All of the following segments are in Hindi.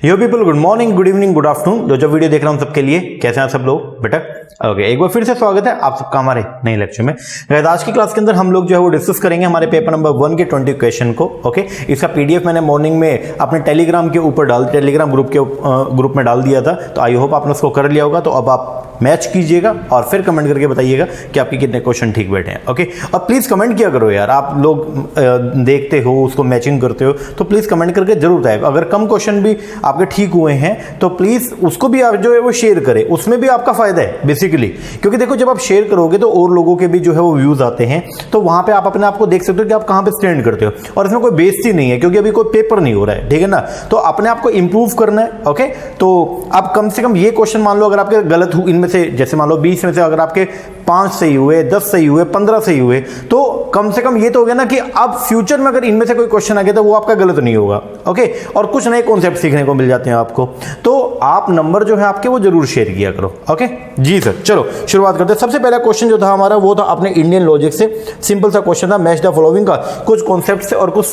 यो people, good morning, good evening, good afternoon. जो वीडियो देख रहा हूं सबके लिए, कैसे हैं सब लोग बेटा? ओके, एक बार फिर से स्वागत है आप सबका हमारे नए लेक्चर में। आज की क्लास के अंदर हम लोग जो है वो डिस्कस करेंगे हमारे पेपर नंबर 1 के 20 क्वेश्चन को। ओके, इसका पीडीएफ मैंने मॉर्निंग में अपने टेलीग्राम के ऊपर टेलीग्राम ग्रुप में डाल दिया था, तो आई होप आपने उसको कर लिया होगा। तो अब आप मैच कीजिएगा और फिर कमेंट करके बताइएगा कि आपके कितने क्वेश्चन ठीक बैठे हैं। ओके, और प्लीज कमेंट किया करो यार, आप लोग देखते हो उसको मैचिंग करते हो, तो प्लीज कमेंट करके जरूर बताएगा। अगर कम क्वेश्चन भी आपके ठीक हुए हैं तो प्लीज उसको भी आप जो है वो शेयर करें, उसमें भी आपका फायदा है बेसिकली। क्योंकि देखो, जब आप शेयर करोगे तो और लोगों के भी जो है वो व्यूज आते हैं, तो वहां पे आप अपने आप को देख सकते हो कि आप कहां पे स्टैंड करते हो। और इसमें कोई बेइज्जती नहीं है क्योंकि अभी कोई पेपर नहीं हो रहा है, ठीक है ना। तो अपने आप को इंप्रूव करना है। ओके, तो आप कम से कम ये क्वेश्चन मान लो अगर आपके गलत हुए, इनमें से जैसे मान लो 20 में से अगर आपके 5 सही हुए, 10 सही हुए, 15 सही हुए, तो कम से कम ये तो हो गया ना कि अब फ्यूचर में अगर इनमें से कोई क्वेश्चन आ गया तो वो आपका गलत नहीं होगा। ओके, और कुछ नए कॉन्सेप्ट सीखने को मिल जाते हैं आपको। तो आप नंबर जो है आपके वो जरूर शेयर किया करो। ओके जी सर, चलो शुरुआत करते हैं। सबसे पहला क्वेश्चन जो था हमारा वो था अपने इंडियन लॉजिक से। सिंपल सा क्वेश्चन था, मैच द फॉलोइंग का। कुछ कॉन्सेप्ट थे और कुछ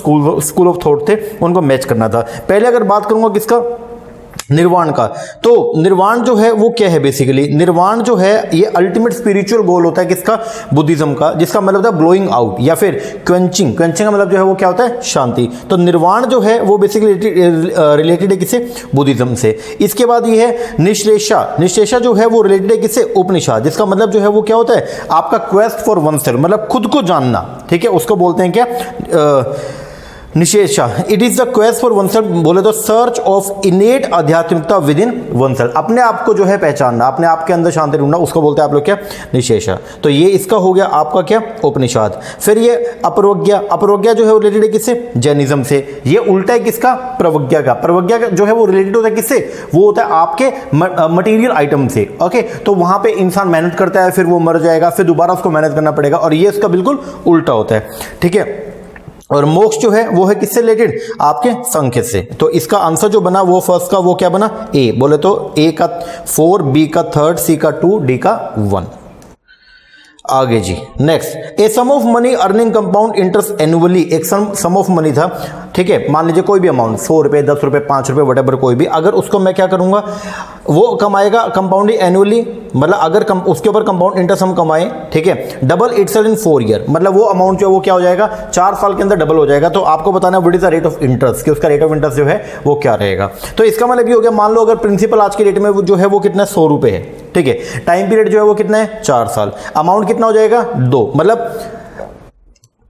स्कूल ऑफ थॉट थे, उनको मैच करना था। पहले अगर बात करूंगा किसका, निर्वाण का, तो निर्वाण जो है वो क्या है बेसिकली? निर्वाण जो है ये अल्टीमेट स्पिरिचुअल गोल होता है किसका? बुद्धिज्म का, जिसका मतलब होता है ब्लोइंग आउट या फिर क्वेंचिंग। क्वेंचिंग का मतलब जो है वो क्या होता है? शांति। तो निर्वाण जो है वो बेसिकली रिलेटेड है किससे? बुद्धिज्म से। इसके बाद ये है निश्लेषा। निश्लेषा जो है वो रिलेटेड है किससे? उपनिषद, जिसका मतलब जो है वो क्या होता है? आपका क्वेस्ट फॉर वन सेल्फ, मतलब खुद को जानना, ठीक है, उसको बोलते हैं क्या? निशेषा। It is the quest for one self, बोले तो सर्च ऑफ इनेट आध्यात्मिकता विद इन वन सेल्फ, अपने आप को जो है पहचानना, अपने आप के अंदर शांति ढूंढना, उसको बोलते हैं आप लोग क्या? निशेषा। तो ये इसका हो गया आपका क्या? उपनिषद। फिर ये अपरोज्ञा। अपरोज्ञा जो है वो रिलेटेड है किससे? जैनिज्म से। ये उल्टा है किसका? प्रवज्ञा का। प्रवज्ञा का जो है वो रिलेटेड होता है किससे? वो होता है आपके मटेरियल आइटम से। ओके, तो वहां पे इंसान मेहनत करता है, फिर वो मर जाएगा, फिर दोबारा उसको मेहनत करना पड़ेगा, और ये इसका बिल्कुल उल्टा होता है, ठीक है। और मोक्ष जो है वो है किससे रिलेटेड? आपके संख्य से। तो इसका आंसर जो बना वो फर्स्ट का वो क्या बना? ए। बोले तो ए का 4, बी का 3, सी का 2, डी का 1। आगे जी next, a sum of money earning compound interest annually. एक सम ऑफ मनी था, ठीक है, मान लीजिए कोई भी अमाउंट, 100 रुपए, 10 रुपए, 5 रुपए, वट एवर कोई भी, अगर उसको मैं क्या करूंगा, वो कमाएगा कंपाउंड एनुअली, मतलब अगर उसके ऊपर कंपाउंड इंटरेस्ट हम कमाएं, ठीक है, डबल इटसेल्फ इन 4 ईयर, मतलब वो अमाउंट जो है वो क्या हो जाएगा? 4 साल के अंदर डबल हो जाएगा। तो आपको बताना what is the rate of interest, कि उसका रेट ऑफ इंटरेस्ट जो है वो क्या रहेगा। तो इसका मतलब ये हो गया, मान लो अगर प्रिंसिपल आज के डेट में जो है वो कितना? 100 रुपए है, ठीक है, टाइम पीरियड जो है वो कितना है? 4 साल, अमाउंट कितना हो जाएगा? 2। मतलब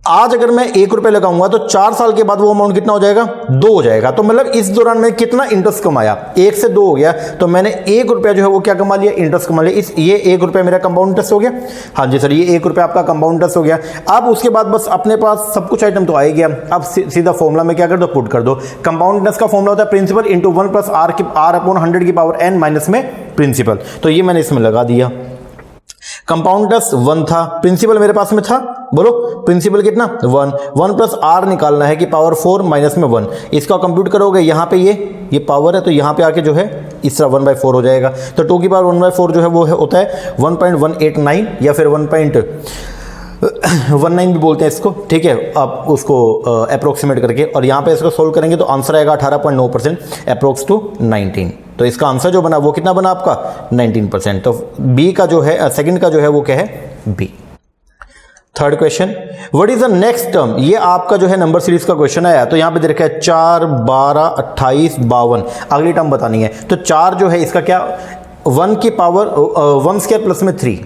आज अगर मैं 1 रुपए लगाऊंगा तो 4 साल के बाद वो अमाउंट कितना हो जाएगा? 2 हो जाएगा। तो मतलब इस दौरान मैं कितना इंटरेस्ट कमाया? 1 से 2 हो गया, तो मैंने 1 रुपया जो है वो क्या कमा लिया? इंटरेस्ट कमा लिया। ये 1 रुपया मेरा कंपाउंड इंटरेस्ट हो गया। हाँ जी सर, ये 1 रुपया आपका कंपाउंड इंटरेस्ट हो गया। अब उसके बाद बस अपने पास सब कुछ आइटम तो आ ही गया। अब सीधा फॉर्मूला में क्या कर दो? पुट कर दो। कंपाउंड इंटरेस्ट का फॉर्मूला होता है principal into 1 plus r upon 100 की पावर n माइनस में प्रिंसिपल। तो ये मैंने इसमें लगा दिया। कंपाउंड इंटरेस्ट 1 था, प्रिंसिपल मेरे पास में था, बोलो प्रिंसिपल कितना? 1 प्लस r निकालना है कि पावर 4 माइनस में 1। इसका कंप्यूट करोगे, यहाँ पे ये पावर है, तो यहाँ पे आके जो है इस तरह 1/4 हो जाएगा। तो 2 की पावर 1/4 जो है वो होता है 1.189 या फिर 1.19 भी बोलते हैं इसको, ठीक है, आप उसको अप्रोक्सीमेट करके, और यहाँ पे इसको सोल्व करेंगे तो आंसर आएगा 18.9% अप्रोक्स टू 19। तो इसका आंसर जो बना वो कितना बना आपका? 19%। तो बी का जो है, सेकंड का जो है वो क्या है? B. Third question, what is the next term? ये आपका जो है नंबर सीरीज का क्वेश्चन आया, तो यहां पे दे रखा है 4, 12, 28, 52। अगली टर्म बतानी है। तो 4 जो है इसका क्या? 1 की पावर 1 स्क्वायर प्लस में 3,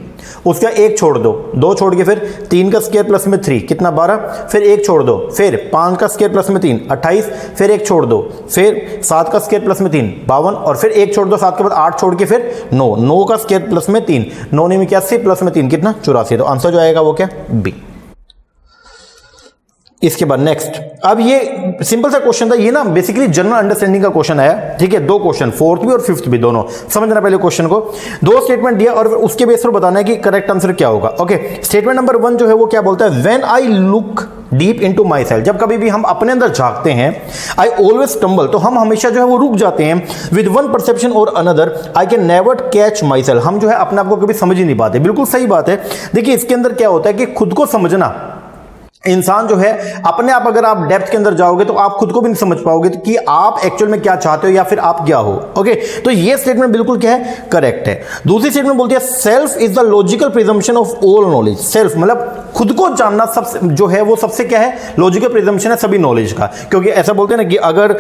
उसका 1 छोड़ दो, 2 छोड़ के फिर 3 का स्क्वायर प्लस में 3 कितना? 12, फिर 1 छोड़ दो, फिर 5 का स्क्वायर प्लस में 3 28, फिर 1 छोड़ दो, फिर 7 का स्क्वायर प्लस में 3 52, और फिर 1 छोड़ दो, 7 के बाद 8 छोड़ के फिर 9 का स्क्वायर प्लस में 3 9 में 81 प्लस में 3 कितना? 84। तो आंसर जो आएगा वो क्या? बी। इसके बाद नेक्स्ट, अब ये सिंपल सा क्वेश्चन था, ये ना बेसिकली जनरल अंडरस्टैंडिंग का क्वेश्चन आया, ठीक है, 2 क्वेश्चन, 4th भी और 5th भी, दोनों समझना पहले क्वेश्चन को। 2 स्टेटमेंट दिया और उसके बेस पर बताना है कि करेक्ट आंसर क्या होगा। ओके, स्टेटमेंट नंबर 1 जो है वो क्या बोलता है? When I look deep into my self, जब कभी भी हम अपने अंदर झांकते हैं, आई ऑलवेज स्टम्बल, तो हम हमेशा जो है वो रुक जाते हैं। विद वन परसेप्शन और another I can never catch my self, हम जो है अपने आप को कभी समझ ही नहीं पाते। बिल्कुल सही बात है। देखिए इसके अंदर क्या होता है कि खुद को समझना इंसान जो है अपने आप, अगर आप डेप्थ के अंदर जाओगे तो आप खुद को भी नहीं समझ पाओगे कि आप एक्चुअल में क्या चाहते हो या फिर आप क्या हो। ओके, तो ये स्टेटमेंट बिल्कुल क्या है, करेक्ट है। दूसरी स्टेटमेंट बोलती है self is the logical presumption of all knowledge. Self मतलब खुद को जानना सबसे जो है वो सबसे क्या है, लॉजिकल प्रिजम्पशन है सभी नॉलेज का, क्योंकि ऐसा बोलते हैं ना कि अगर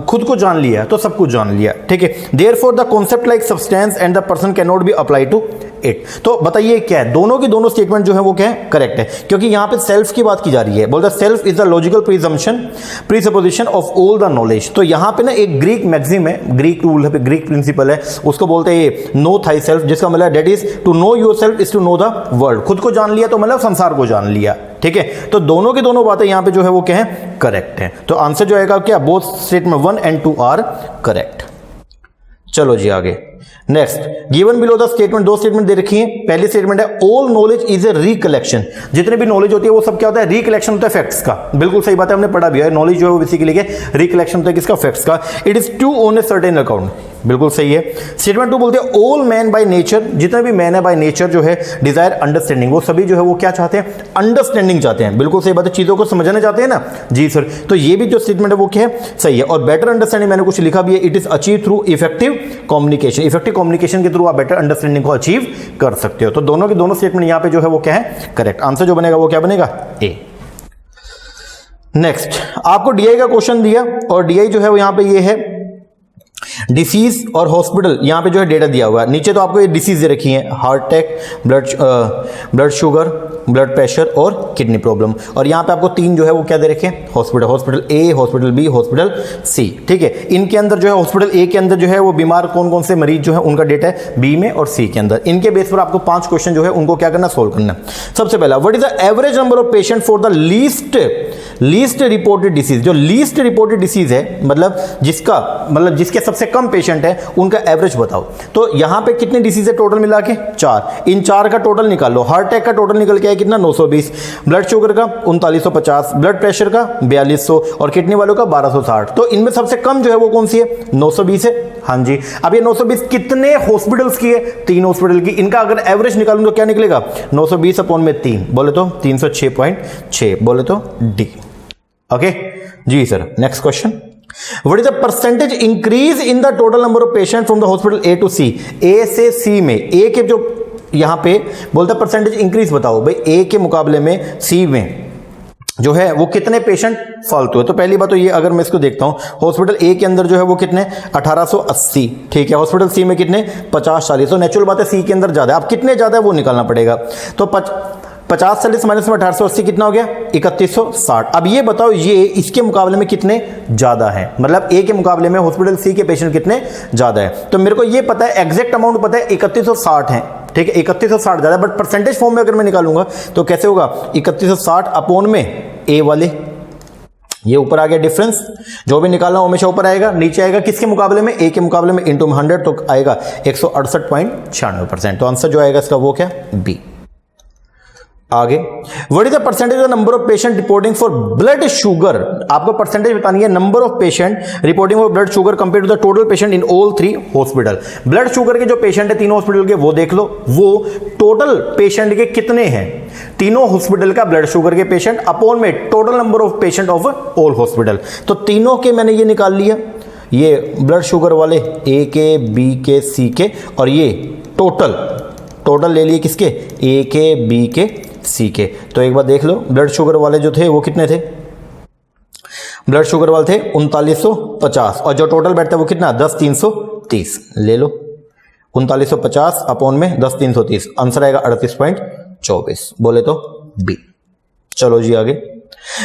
खुद को जान लिया तो सब कुछ जान लिया, ठीक है। Therefore the concept like substance and the person can not be apply to it. तो बताइए क्या है, दोनों की दोनों स्टेटमेंट जो है वो क्या है, करेक्ट है, क्योंकि यहां पे सेल्फ की बात की जा रही है। बोलता है self is the logical presumption presupposition of all the knowledge. तो यहां पे ना एक ग्रीक मैक्सिम है, ग्रीक रूल है, ग्रीक प्रिंसिपल है, उसको बोलते हैं नो थाई सेल्फ, जिसका मतलब that is to know yourself is to know the world. खुद को जान लिया तो मतलब संसार को जान लिया, ठीक है। तो दोनों की दोनों बातें यहां पे जो है वो क्या है, करेक्ट है। तो आंसर जो आएगा क्या, both statement 1 and 2 are correct. चलो जी आगे, next given below the statement, दो स्टेटमेंट दे रखी है। पहली स्टेटमेंट है all knowledge is a recollection. जितने भी नॉलेज होती है वो सब क्या होता है, रिकलेक्शन होता है फैक्ट्स का। बिल्कुल सही बात है, हमने पढ़ा भी है, नॉलेज जो है वो बेसिकली रिकलेक्शन होता है किसका, फैक्ट्स का। It is to on a certain account, बिल्कुल सही है। स्टेटमेंट 2 बोलते हैं ऑल मैन बाय नेचर, जितने भी मैन है बाय नेचर जो है डिजायर अंडरस्टैंडिंग, वो सभी जो है वो क्या चाहते हैं, अंडरस्टैंडिंग चाहते हैं। बिल्कुल सही बात है, चीजों को समझना चाहते हैं ना, जी सर। तो ये भी जो स्टेटमेंट है वो क्या है, सही है। और बेटर अंडरस्टैंडिंग मैंने कुछ लिखा भी है, it is achieve through effective communication. Effective communication के थ्रू आप बेटर अंडरस्टैंडिंग को अचीव कर सकते हो। तो दोनों के दोनों स्टेटमेंट यहां पे जो है वो क्या है, करेक्ट। आंसर जो बनेगा वो क्या बनेगा, ए। नेक्स्ट आपको डीआई का क्वेश्चन दिया, और डीआई जो है वो यहां पे ये है डिसीज और हॉस्पिटल, यहां पे जो है डेटा दिया हुआ है। नीचे तो आपको ये डिसीज दे रखी है, heart attack, blood sugar, blood pressure और किडनी प्रॉब्लम। और यहां पे आपको तीन जो है वो क्या दे रखे हैं, हॉस्पिटल, हॉस्पिटल ए, हॉस्पिटल बी, हॉस्पिटल सी, ठीक है। इनके अंदर जो है हॉस्पिटल ए के अंदर जो है वो बीमार कौन कौन से मरीज जो है उनका डेटा है बी में और सी के अंदर। इनके बेस पर आपको 5 क्वेश्चन जो है उनको क्या करना, सोल्व करना। सबसे पहला, what is the average number of patient for the least reported disease. जो लीस्ट रिपोर्टेड डिसीज है मतलब जिसके सबसे कम पेशेंट है उनका एवरेज बताओ। तो यहां पे कितने डिसीज है टोटल मिला के, 4। इन 4 का टोटल निकाल लो। हार्ट अटैक का टोटल निकल के आया कितना, 920। ब्लड शुगर का 3950, ब्लड प्रेशर का 4200 और किडनी वालों का 1260। तो इनमें सबसे कम जो है वो कौन सी है, 920 है। हाँ जी, अब ये 920 कितने हॉस्पिटल्स की है, 3 हॉस्पिटल की। इनका अगर एवरेज निकालूं तो क्या निकलेगा, 920 अपॉन में 3 बोले तो 306.6 बोले तो डी। ओके जी sir. Next question, what is the percentage increase in the total number of patient from the hospital A to C. A से सी में, ए के जो यहां पे बोलता परसेंटेज इंक्रीज बताओ भाई, ए के मुकाबले में सी में जो है वो कितने पेशेंट फालतू है। तो पहली बात तो ये, अगर मैं इसको देखता हूं, हॉस्पिटल ए के अंदर जो है वो कितने 1880, ठीक है। हॉस्पिटल सी में कितने 50-40। तो नेचुरल बात है सी के अंदर ज्यादा है। अब कितने ज्यादा है वो निकालना पड़ेगा। तो 50-40 माइनस में 1880 कितना हो गया, 3160। अब ये बताओ ये इसके मुकाबले में कितने ज्यादा है, मतलब ए के मुकाबले में हॉस्पिटल सी के पेशेंट कितने ज्यादा है। तो मेरे को ये पता है, एग्जैक्ट अमाउंट पता है 3160 है, ठीक है। 3160 ज्यादा, बट परसेंटेज फॉर्म में अगर मैं निकालूंगा तो कैसे होगा, 3160 अपॉन में ए वाले, ये ऊपर आ गया डिफरेंस, जो भी निकालना हमेशा ऊपर आएगा, नीचे आएगा किसके मुकाबले में, ए के मुकाबले में, इंटू 100 तो आएगा 168.96%। तो आंसर जो आएगा इसका वो क्या, बी। आगे, what is the percentage of number of patient reporting for blood sugar. आपको परसेंटेज बतानी है number of patient reporting for blood sugar compare to the total patient in all 3 hospital. Blood sugar के जो पेशेंट है तीनों हॉस्पिटल के वो देख लो, वो टोटल पेशेंट के कितने हैं, तीनों हॉस्पिटल का ब्लड शुगर के पेशेंट अपॉन में total number of patient of all hospital. तो तीनों के मैंने ये निकाल लिया, ये ब्लड शुगर वाले ए के, बी के, सी के, और ये टोटल ले लिए किसके, ए के, बी के, सी के। तो एक बार देख लो, ब्लड शुगर वाले जो थे वो कितने थे, ब्लड शुगर वाले थे 3950, और जो टोटल बैठता है वो कितना 10330। ले लो 3950 अपॉन में 10330, आंसर आएगा 38.24 बोले तो बी। चलो जी आगे,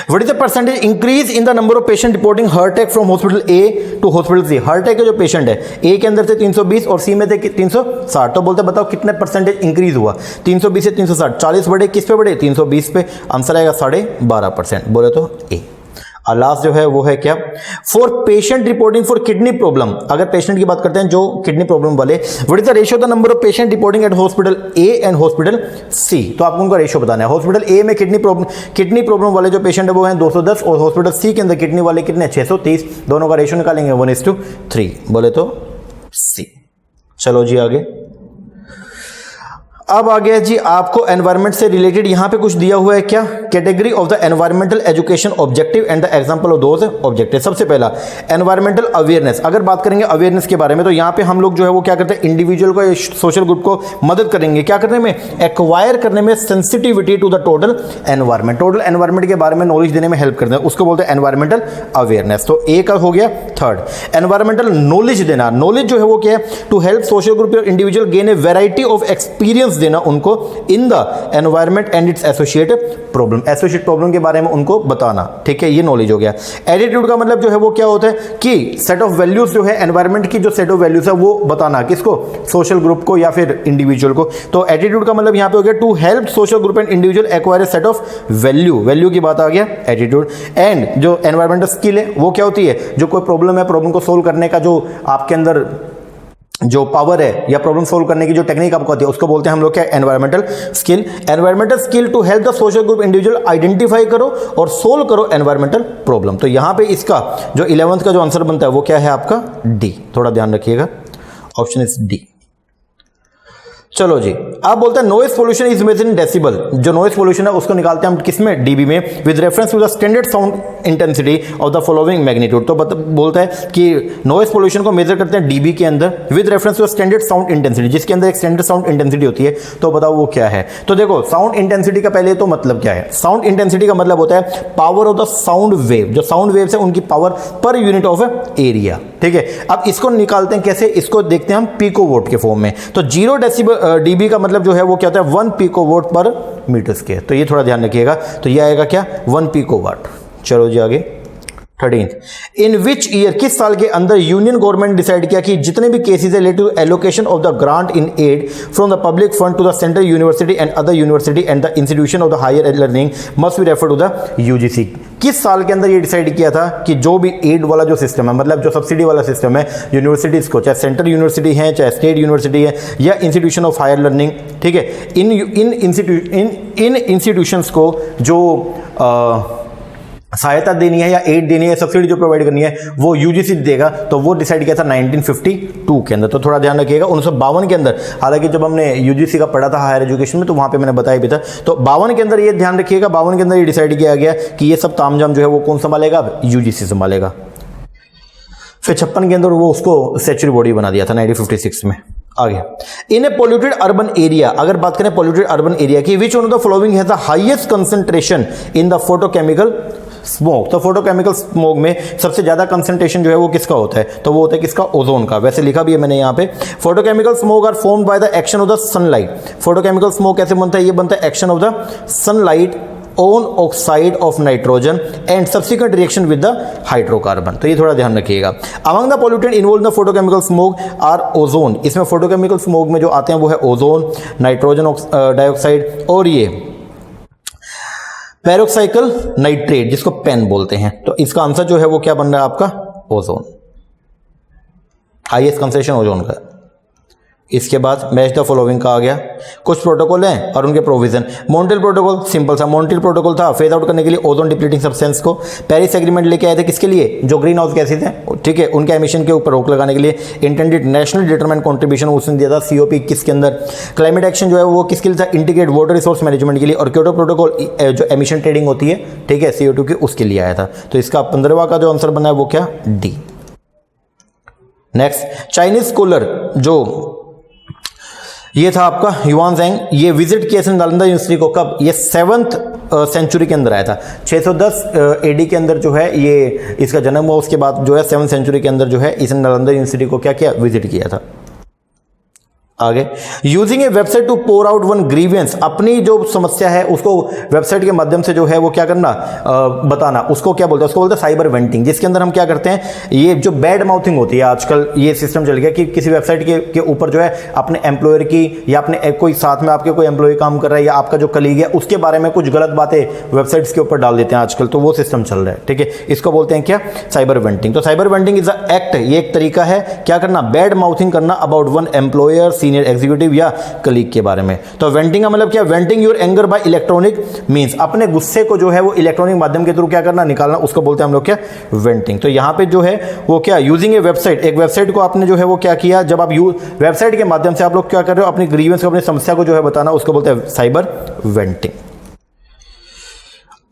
what is the percentage increase in the number of patient reporting heart attack from hospital A to hospital C. Heart attack के जो पेशेंट है ए के अंदर थे 320 और सी में थे 360। तो बोलते बताओ कितने परसेंटेज इंक्रीज हुआ, 320 से 360, 40 बढ़े किस पे बढ़े, 320 पे। आंसर आएगा 12.5% बोले तो ए। और लास्ट जो है वो है क्या, for patient reporting for kidney problem. अगर पेशेंट की बात करते हैं जो किडनी प्रॉब्लम वाले, what is the ratio the number of patient reporting at hospital A and hospital C. तो आपको उनका रेशियो बताना है। हॉस्पिटल ए में किडनी प्रॉब्लम वाले जो पेशेंट है वो हैं 210, और हॉस्पिटल सी के अंदर किडनी वाले कितने 630। दोनों का रेशियो निकालेंगे 1:3 बोले तो सी। चलो जी आगे, अब आ गया जी आपको एनवायरनमेंट से रिलेटेड यहां पे कुछ दिया हुआ है क्या, category of the environmental education objective and the example of those objective. सबसे पहला एनवायरमेंटल अवेयरनेस, अगर बात करेंगे अवेयरनेस के बारे में तो यहां पे हम लोग जो है वो क्या करते हैं, इंडिविजुअल को, सोशल ग्रुप को मदद करेंगे क्या करने में, एक्वायर करने में sensitivity to the total environment, total environment के बारे में नॉलेज देने में हेल्प करते हैं, उसको बोलते हैं एनवायरमेंटल अवेयरनेस। तो ए का हो गया। थर्ड एनवायरमेंटल नॉलेज देना, नॉलेज जो है वो क्या है, टू हेल्प सोशल ग्रुप और individual gain A variety of experience देना उनको in the environment and it's associated problem, associated problem के बारे में उनको बताना, ठीक है, ये नॉलेज हो गया। एटीट्यूड का मतलब जो है वो क्या होता है कि सेट ऑफ वैल्यूज जो है, एनवायरमेंट की जो सेट ऑफ वैल्यूज है वो बताना, किसको, सोशल ग्रुप को या फिर इंडिविजुअल को। तो एटीट्यूड का मतलब यहां पे हो गया to help social group and individual acquire set of value, value की बात आ गया एटीट्यूड। एंड जो एनवायरमेंटल स्किल है वो क्या होती है, जो कोई प्रॉब्लम है, प्रॉब्लम को सोल्व करने का जो आपके अंदर जो पावर है या प्रॉब्लम सोल्व करने की जो टेक्निक आपको आती है उसको बोलते हैं हम लोग क्या, environmental skill. Environmental skill to help the social group individual identify करो और सोल्व करो एनवायरमेंटल प्रॉब्लम। तो यहां पे इसका जो 11th का जो आंसर बनता है वो क्या है आपका, डी, थोड़ा ध्यान रखिएगा, ऑप्शन इज डी। चलो जी, आप बोलते हैं noise pollution is measured in decibel, जो नॉइज पोल्यूशन है उसको निकालते हैं हम किसमें, डीबी में, with reference to the standard sound intensity of the following magnitude. तो बोलता है कि नॉइज पोल्यूशन को मेजर करते हैं डीबी के अंदर with reference to the standard sound intensity, जिसके अंदर एक स्टैंडर्ड साउंड इंटेंसिटी होती है। तो बताओ वो क्या है। तो देखो साउंड इंटेंसिटी का पहले तो मतलब क्या है, साउंड इंटेंसिटी का मतलब होता है power of the sound wave, जो साउंड वेव्स है उनकी power per unit of area, ठीक है। अब इसको निकालते हैं कैसे, इसको देखते हैं हम पिको वोट के फॉर्म में। तो 0 डेसिबल डीबी का मतलब जो है वो क्या होता है, 1 पिको वोट पर मीटर स्क्वायर। तो ये थोड़ा ध्यान रखिएगा, तो ये आएगा क्या, 1 पिको वाट। चलो जी आगे 13th, इन विच ईयर, किस साल के अंदर यूनियन गवर्नमेंट डिसाइड किया कि जितने भी केसेस है related to allocation of the grant in aid from the public fund to the central university and other university and the institution of the higher learning must be refer to the UGC. किस साल के अंदर ये डिसाइड किया था कि जो भी एड वाला जो सिस्टम है, मतलब जो सब्सिडी वाला सिस्टम है यूनिवर्सिटीज को, चाहे सेंट्रल यूनिवर्सिटी है, चाहे स्टेट यूनिवर्सिटी है या इंस्टीट्यूशन ऑफ हायर लर्निंग, ठीक है, इन इंस्टीट्यूशंस को जो सहायता देनी है या एड देनी है, सब्सिडी जो प्रोवाइड करनी है वो यूजीसी देगा। तो वो डिसाइड किया था 1952 के अंदर। तो थोड़ा ध्यान रखिएगा 1952 के अंदर, हालांकि जब हमने यूजीसी का पढ़ा था हायर एजुकेशन में तो वहां पे मैंने बताया भी था। तो 52 के अंदर ये ध्यान रखिएगा, 52 के अंदर ये डिसाइड किया गया कि ये सब तामझाम जो है वो कौन संभालेगा, यूजीसी संभालेगा। फिर 56 के अंदर वो उसको स्टैट्यूटरी बॉडी बना दिया था 1956 में। आगे, इन ए पोल्यूटेड अर्बन एरिया, अगर बात करें पोल्यूटेड अर्बन एरिया की, which one of the following has the highest concentration in the photochemical smoke. तो फोटोकेमिकल स्मोक में सबसे ज्यादा कंसंट्रेशन जो है वो किसका होता है, तो वो होता है किसका, ओजोन का। वैसे लिखा भी है मैंने यहाँ पे, photochemical smoke are formed by the action of the sunlight. Photochemical smoke कैसे बनता है, ये बनता है action of the sunlight on oxide of nitrogen and subsequent reaction with the hydrocarbon. तो ये थोड़ा ध्यान रखिएगा। Among the pollutant involve in the photochemical smoke are ozone. इसमें फोटोकेमिकल स्मोक में जो आते हैं वो है ओजोन, नाइट्रोजन डाइऑक्साइड और ये पेरोक्साइकल नाइट्रेट, जिसको पेन बोलते हैं। तो इसका आंसर जो है वो क्या बन रहा है आपका, ओजोन। हाईएस्ट कंसंट्रेशन ओजोन का। इसके बाद मैच द फॉलोइंग का आ गया। कुछ प्रोटोकॉल हैं और उनके प्रोविजन। मॉन्ट्रियल प्रोटोकॉल सिंपल सा, मॉन्ट्रियल प्रोटोकॉल था फेज आउट करने के लिए ओजोन डिप्लीटिंग सब्सटेंस को। पेरिस एग्रीमेंट लेके आए थे किसके लिए, जो ग्रीन हाउस गैसेज हैं, ठीक है, उनके एमिशन के ऊपर रोक लगाने के लिए। इंटेंडेड नेशनल डिटरमाइन कंट्रीब्यूशन उसने दिया था COP किसके अंदर। क्लाइमेट एक्शन जो है वो किसके लिए था, इंटीग्रेटेड वाटर रिसोर्स मैनेजमेंट के लिए। और क्योटो प्रोटोकॉल जो एमिशन ट्रेडिंग होती है, ठीक है, CO2 की, उसके लिए आया था। तो इसका 15वां का जो आंसर बना है वो क्या, डी। नेक्स्ट, चाइनीज स्कॉलर जो ये था आपका ह्यूआन ज़ैंग, ये विजिट किया नालंदा यूनिवर्सिटी को कब, ये 7th सेंचुरी के अंदर आया था। 610 AD के अंदर जो है ये इसका जन्म हुआ। उसके बाद जो है 7th सेंचुरी के अंदर जो है इसने नालंदा यूनिवर्सिटी को क्या किया, विजिट किया था। आगे, using a website to pour out one grievance, अपनी जो समस्या है उसको वेबसाइट के माध्यम से जो है वो क्या करना, बताना, उसको क्या बोलते हैं, उसको बोलते हैं साइबर वेंटिंग। जिसके अंदर हम क्या करते हैं, ये जो बैड माउथिंग होती है आजकल, ये सिस्टम चल गया कि किसी वेबसाइट के ऊपर जो है अपने एम्प्लॉयर की या अपने कोई साथ में आपके कोई एम्प्लॉय काम कर रहा है या आपका जो कलीग है उसके बारे में कुछ गलत बातें वेबसाइट्स के ऊपर डाल देते हैं आजकल। तो वो सिस्टम चल रहा है, ठीक है, इसको बोलते हैं क्या, साइबर वेंटिंग। तो cyber venting is a act, ये एक तरीका है क्या करना, बैड माउथिंग करना about one employer, senior executive या कलीग के बारे में। तो वेंटिंग का मतलब क्या? Venting your anger by electronic means, अपने गुस्से को जो है वो इलेक्ट्रॉनिक माध्यम के थ्रू क्या करना, निकालना, उसको बोलते हैं हम लोग क्या, वेंटिंग। तो यहाँ पे जो है वो क्या, यूजिंग ए वेबसाइट, एक वेबसाइट को आपने जो है वो क्या किया, जब आप वेबसाइट के माध्यम से आप लोग क्या कर रहे हो, अपनी ग्रीवेंस को, अपनी समस्या को जो है बताना, उसको बोलते हैं साइबर वेंटिंग।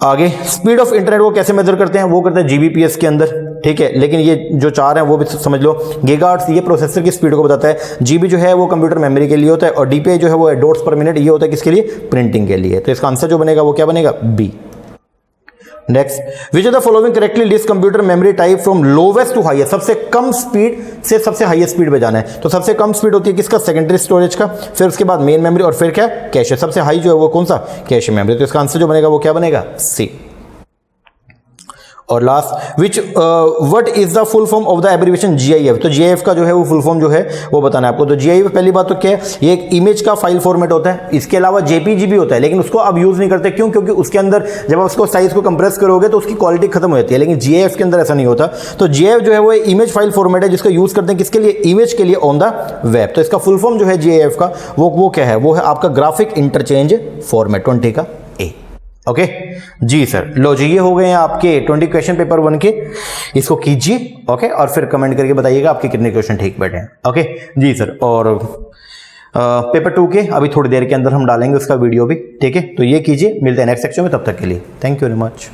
आगे स्पीड ऑफ इंटरनेट को कैसे मेजर करते हैं, वो करते हैं जीबीपीएस के अंदर, ठीक है। लेकिन ये जो चार हैं वो भी समझ लो, गीगाहर्ट्ज़ ये प्रोसेसर की स्पीड को बताता है, जीबी जो है वो कंप्यूटर मेमोरी के लिए होता है, और डीपीआई जो है वो डॉट्स पर मिनट, ये होता है किसके लिए, प्रिंटिंग के लिए। तो इसका आंसर जो बनेगा वो क्या बनेगा, B. Next, which of the following correctly list computer memory type from lowest to highest, सबसे कम स्पीड से सबसे हाईएस्ट स्पीड पे जाना है। तो सबसे कम स्पीड होती है किसका, सेकेंडरी स्टोरेज का, फिर उसके बाद मेन मेमोरी, और फिर क्या, कैश। सबसे हाई जो है वो कौन सा, कैश मेमोरी। तो इसका आंसर जो बनेगा वो क्या बनेगा, सी। और last, which what is the full form of the abbreviation GIF. तो जीआईएफ का जो है वो फुल फॉर्म जो है वो बताना है आपको। तो जीआईएफ पहली बात तो क्या है, ये एक इमेज का फाइल फॉर्मेट होता है। इसके अलावा जेपीजी भी होता है, लेकिन उसको अब यूज नहीं करते, क्यों, क्योंकि उसके अंदर जब आप उसको साइज को कंप्रेस करोगे तो उसकी क्वालिटी खत्म हो जाती है, लेकिन जीआईएफ के अंदर ऐसा नहीं होता। तो जीआईएफ जो है वो इमेज फाइल फॉर्मेट है, जिसको यूज करते हैं किसके लिए, इमेज के लिए ऑन द वेब। तो इसका फुल फॉर्म जो है जीआईएफ का वो क्या है, वो है आपका ग्राफिक इंटरचेंज फॉर्मेट, 20 का ए। ओके जी सर, लो जी, ये हो गए हैं आपके 20 क्वेश्चन पेपर 1 के, इसको कीजिए। ओके, और फिर कमेंट करके बताइएगा आपके कितने क्वेश्चन ठीक बैठे हैं। ओके जी सर, और पेपर 2 के अभी थोड़ी देर के अंदर हम डालेंगे उसका वीडियो भी, ठीक है। तो ये कीजिए, मिलते हैं नेक्स्ट सेक्शन में, तब तक के लिए थैंक यू वेरी मच।